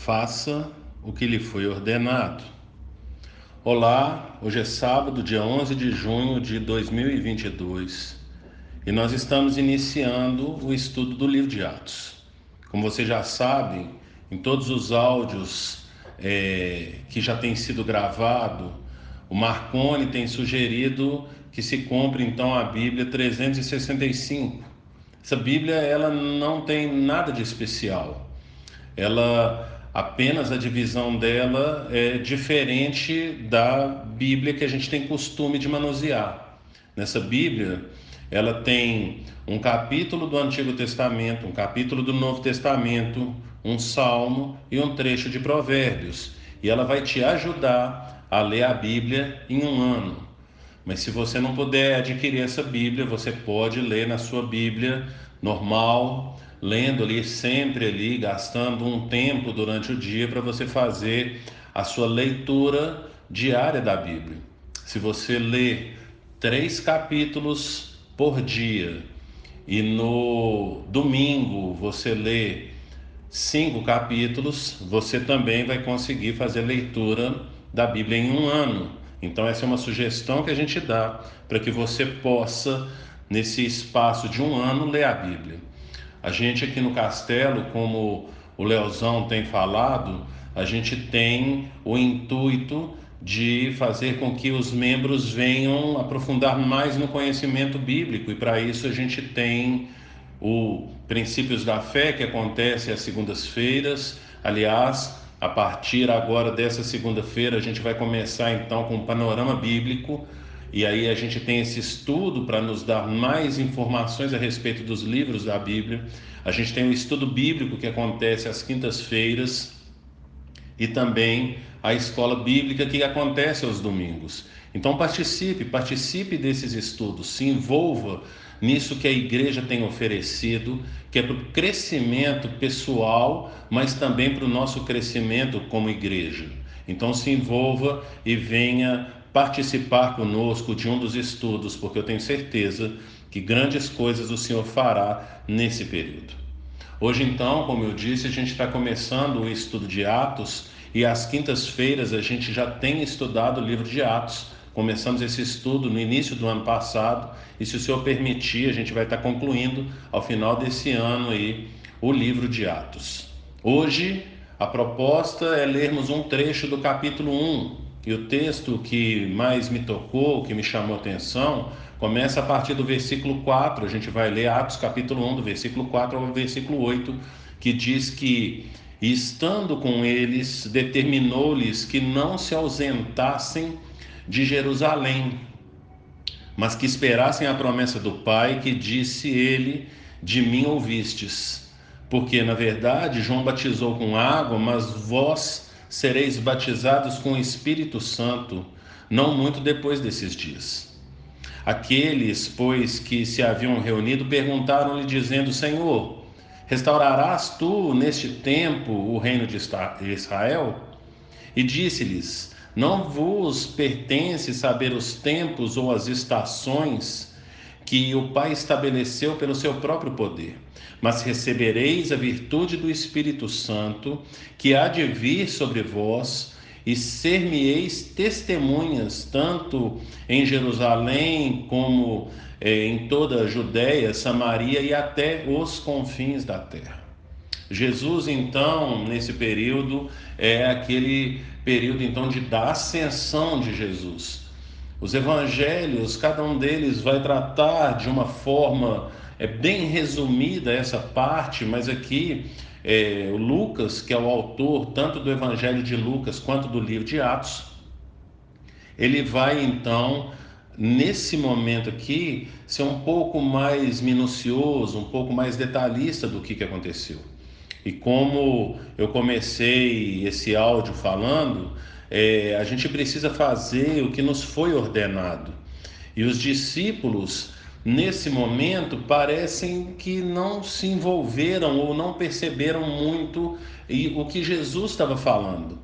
faça o que lhe foi ordenado. Olá, hoje é sábado, dia 11 de junho de 2022 e nós estamos iniciando o estudo do livro de Atos. Como vocês já sabem, em todos os áudios que já têm sido gravados, o Marconi tem sugerido que se compre então a Bíblia 365. Essa Bíblia ela não tem nada de especial. Ela apenas a divisão dela é diferente da Bíblia que a gente tem costume de manusear. Nessa Bíblia, ela tem um capítulo do Antigo Testamento, um capítulo do Novo Testamento, um salmo e um trecho de Provérbios. E ela vai te ajudar a ler a Bíblia em um ano. Mas se você não puder adquirir essa Bíblia, você pode ler na sua Bíblia normal, lendo ali sempre ali, gastando um tempo durante o dia para você fazer a sua leitura diária da Bíblia. Se você lê 3 capítulos por dia e no domingo você lê 5 capítulos, você também vai conseguir fazer leitura da Bíblia em um ano. Então essa é uma sugestão que a gente dá para que você possa, nesse espaço de um ano, ler a Bíblia. A gente aqui no Castelo, como o Leozão tem falado, a gente tem o intuito de fazer com que os membros venham aprofundar mais no conhecimento bíblico, e para isso a gente tem o Princípios da Fé, que acontece às segundas-feiras. Aliás, a partir agora dessa segunda-feira, a gente vai começar então com o panorama bíblico, e aí a gente tem esse estudo para nos dar mais informações a respeito dos livros da Bíblia. A gente tem o estudo bíblico que acontece às quintas-feiras e também a escola bíblica que acontece aos domingos. Então participe desses estudos, se envolva nisso que a igreja tem oferecido, que é para o crescimento pessoal, mas também para o nosso crescimento como igreja. Então se envolva e venha participar conosco de um dos estudos, porque eu tenho certeza que grandes coisas o Senhor fará nesse período. Hoje então, como eu disse, a gente está começando o estudo de Atos, e às quintas-feiras a gente já tem estudado o livro de Atos. Começamos esse estudo no início do ano passado, e se o Senhor permitir, a gente vai estar concluindo ao final desse ano aí o livro de Atos. Hoje a proposta é lermos um trecho do capítulo 1, e o texto que mais me tocou, que me chamou a atenção, começa a partir do versículo 4. A gente vai ler Atos capítulo 1, do versículo 4 ao versículo 8, que diz que, estando com eles, determinou-lhes que não se ausentassem de Jerusalém, mas que esperassem a promessa do Pai, que disse ele: de mim ouvistes. Porque, na verdade, João batizou com água, mas vós sereis batizados com o Espírito Santo, não muito depois desses dias. Aqueles, pois, que se haviam reunido, perguntaram-lhe, dizendo: Senhor, restaurarás tu neste tempo o reino de Israel? E disse-lhes: não vos pertence saber os tempos ou as estações que o Pai estabeleceu pelo seu próprio poder, mas recebereis a virtude do Espírito Santo, que há de vir sobre vós, e ser-me-eis testemunhas, tanto em Jerusalém como em toda a Judéia, Samaria e até os confins da terra. Jesus, então, nesse período, é aquele período, então, da ascensão de Jesus. Os evangelhos, cada um deles vai tratar de uma forma bem resumida essa parte, mas aqui o Lucas, que é o autor tanto do evangelho de Lucas quanto do livro de Atos, ele vai, então, nesse momento aqui, ser um pouco mais minucioso, um pouco mais detalhista do que aconteceu. E como eu comecei esse áudio falando, a gente precisa fazer o que nos foi ordenado. E os discípulos, nesse momento, parecem que não se envolveram ou não perceberam muito o que Jesus estava falando.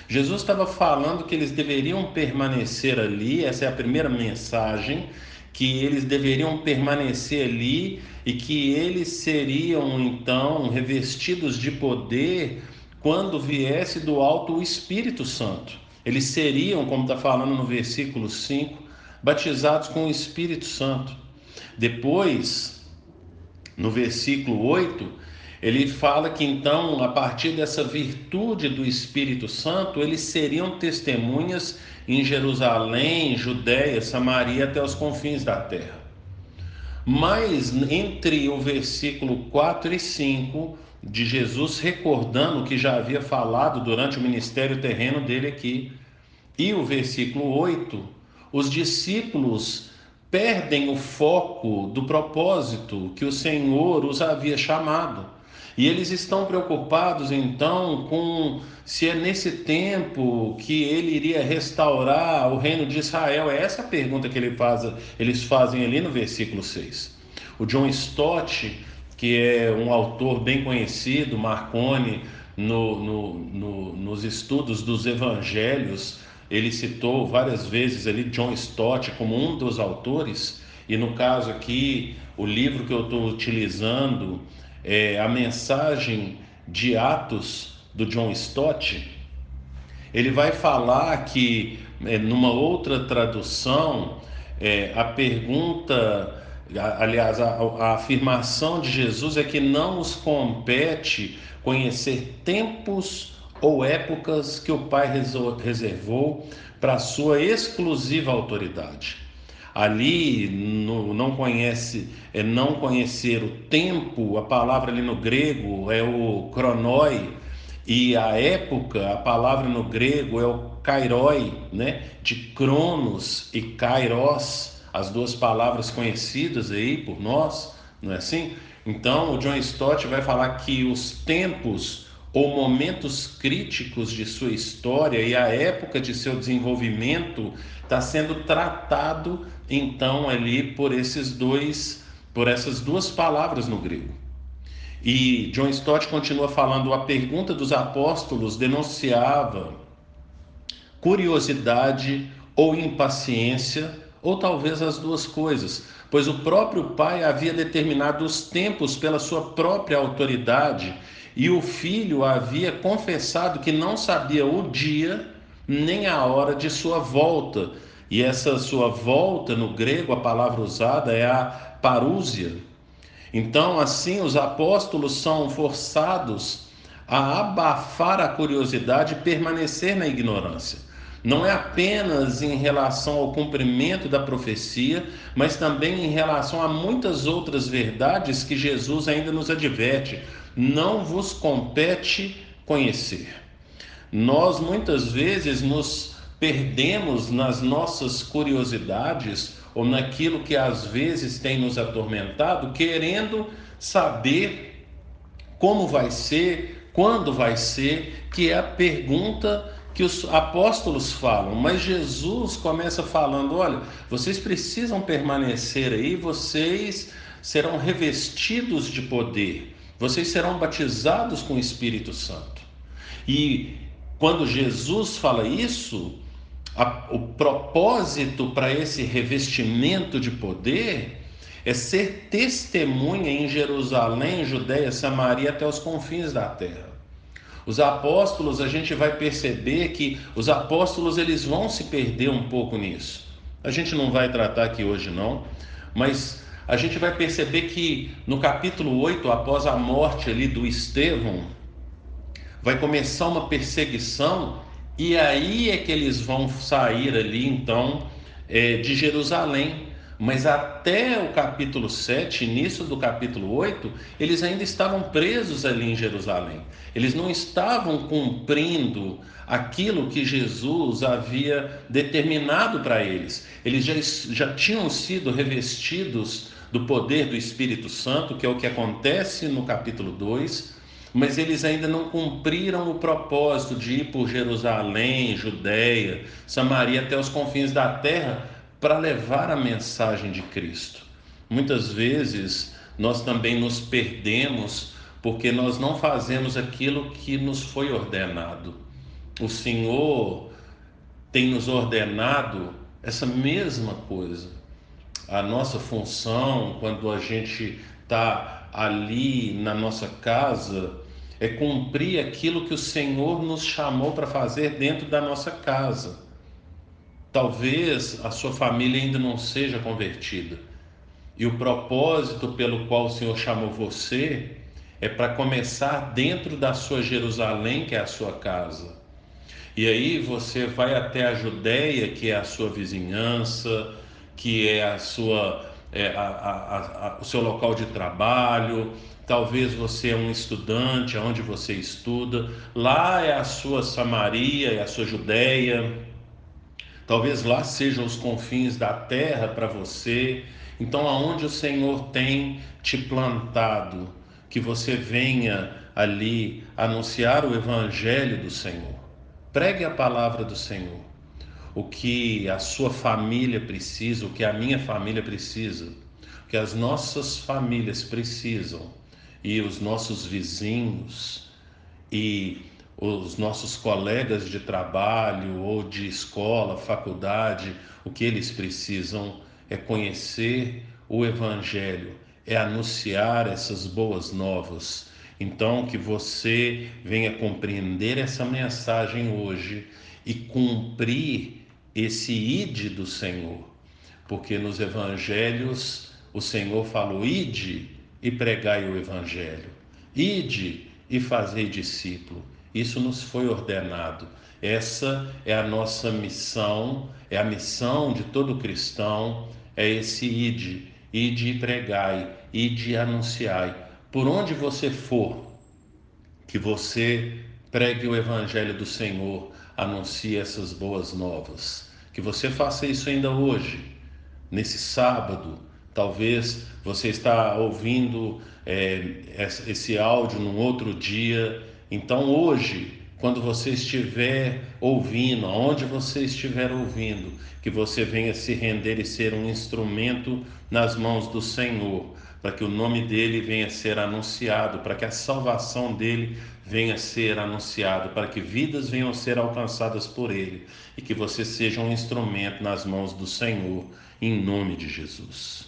Jesus estava falando que eles deveriam permanecer ali, essa é a primeira mensagem, que eles deveriam permanecer ali e que eles seriam então revestidos de poder quando viesse do alto o Espírito Santo. Eles seriam, como está falando no versículo 5, batizados com o Espírito Santo. Depois, no versículo 8, ele fala que então, a partir dessa virtude do Espírito Santo, eles seriam testemunhas em Jerusalém, Judéia, Samaria, até os confins da terra. Mas entre o versículo 4 e 5, de Jesus recordando o que já havia falado durante o ministério terreno dele aqui, e o versículo 8, os discípulos perdem o foco do propósito que o Senhor os havia chamado. E eles estão preocupados então com se é nesse tempo que ele iria restaurar o reino de Israel. É essa a pergunta que eles fazem ali no versículo 6. O John Stott, que é um autor bem conhecido, Marconi, nos estudos dos evangelhos, ele citou várias vezes ali John Stott como um dos autores, e no caso aqui, o livro que eu estou utilizando é a Mensagem de Atos, do John Stott. Ele vai falar que, numa outra tradução, a pergunta, aliás, a afirmação de Jesus é que não nos compete conhecer tempos ou épocas que o Pai reservou para a sua exclusiva autoridade. Ali não conhecer o tempo, a palavra ali no grego é o chronoi, e a época, a palavra no grego é o kairoi, né? De cronos e kairos, as duas palavras conhecidas aí por nós, não é assim? Então, o John Stott vai falar que os tempos ou momentos críticos de sua história e a época de seu desenvolvimento está sendo tratado então ali por essas duas palavras no grego. E John Stott continua falando: a pergunta dos apóstolos denunciava curiosidade ou impaciência, ou talvez as duas coisas, pois o próprio Pai havia determinado os tempos pela sua própria autoridade e o Filho havia confessado que não sabia o dia nem a hora de sua volta. E essa sua volta, no grego, a palavra usada é a parúsia. Então, assim, os apóstolos são forçados a abafar a curiosidade e permanecer na ignorância. Não é apenas em relação ao cumprimento da profecia, mas também em relação a muitas outras verdades que Jesus ainda nos adverte. Não vos compete conhecer. Nós muitas vezes nos perdemos nas nossas curiosidades ou naquilo que às vezes tem nos atormentado, querendo saber como vai ser, quando vai ser, que é a pergunta que os apóstolos falam. Mas Jesus começa falando: olha, vocês precisam permanecer aí, vocês serão revestidos de poder, vocês serão batizados com o Espírito Santo. E quando Jesus fala isso, o propósito para esse revestimento de poder é ser testemunha em Jerusalém, Judéia, Samaria, até os confins da terra. Os apóstolos, a gente vai perceber que os apóstolos eles vão se perder um pouco nisso. A gente não vai tratar aqui hoje não, mas a gente vai perceber que no capítulo 8, após a morte ali do Estevão, vai começar uma perseguição, e aí é que eles vão sair ali então de Jerusalém. Mas até o capítulo 7, início do capítulo 8, eles ainda estavam presos ali em Jerusalém. Eles não estavam cumprindo aquilo que Jesus havia determinado para eles. Eles já tinham sido revestidos do poder do Espírito Santo, que é o que acontece no capítulo 2, mas eles ainda não cumpriram o propósito de ir por Jerusalém, Judéia, Samaria, até os confins da terra, para levar a mensagem de Cristo. Muitas vezes nós também nos perdemos porque nós não fazemos aquilo que nos foi ordenado. O Senhor tem nos ordenado essa mesma coisa. A nossa função, quando a gente está ali na nossa casa, é cumprir aquilo que o Senhor nos chamou para fazer dentro da nossa casa. Talvez a sua família ainda não seja convertida, e o propósito pelo qual o Senhor chamou você é para começar dentro da sua Jerusalém, que é a sua casa. E aí você vai até a Judéia, que é a sua vizinhança, que é a sua, o seu local de trabalho. Talvez você é um estudante, onde você estuda. Lá é a sua Samaria, é a sua Judéia. Talvez lá sejam os confins da terra para você. Então, aonde o Senhor tem te plantado, que você venha ali anunciar o evangelho do Senhor. Pregue a palavra do Senhor. O que a sua família precisa, o que a minha família precisa, o que as nossas famílias precisam, e os nossos vizinhos e os nossos colegas de trabalho ou de escola, faculdade, o que eles precisam é conhecer o Evangelho, é anunciar essas boas novas. Então, que você venha compreender essa mensagem hoje e cumprir esse ide do Senhor, porque nos evangelhos o Senhor falou: ide e pregai o evangelho, ide e fazei discípulo. Isso nos foi ordenado. Essa é a nossa missão, é a missão de todo cristão, é esse ide, ide e pregai, ide e anunciai. Por onde você for, que você pregue o evangelho do Senhor, anuncie essas boas novas. Que você faça isso ainda hoje, nesse sábado. Talvez você está ouvindo esse áudio num outro dia. Então hoje, quando você estiver ouvindo, aonde você estiver ouvindo, que você venha se render e ser um instrumento nas mãos do Senhor, para que o nome dele venha a ser anunciado, para que a salvação dele venha a ser anunciado, para que vidas venham a ser alcançadas por ele, e que você seja um instrumento nas mãos do Senhor, em nome de Jesus.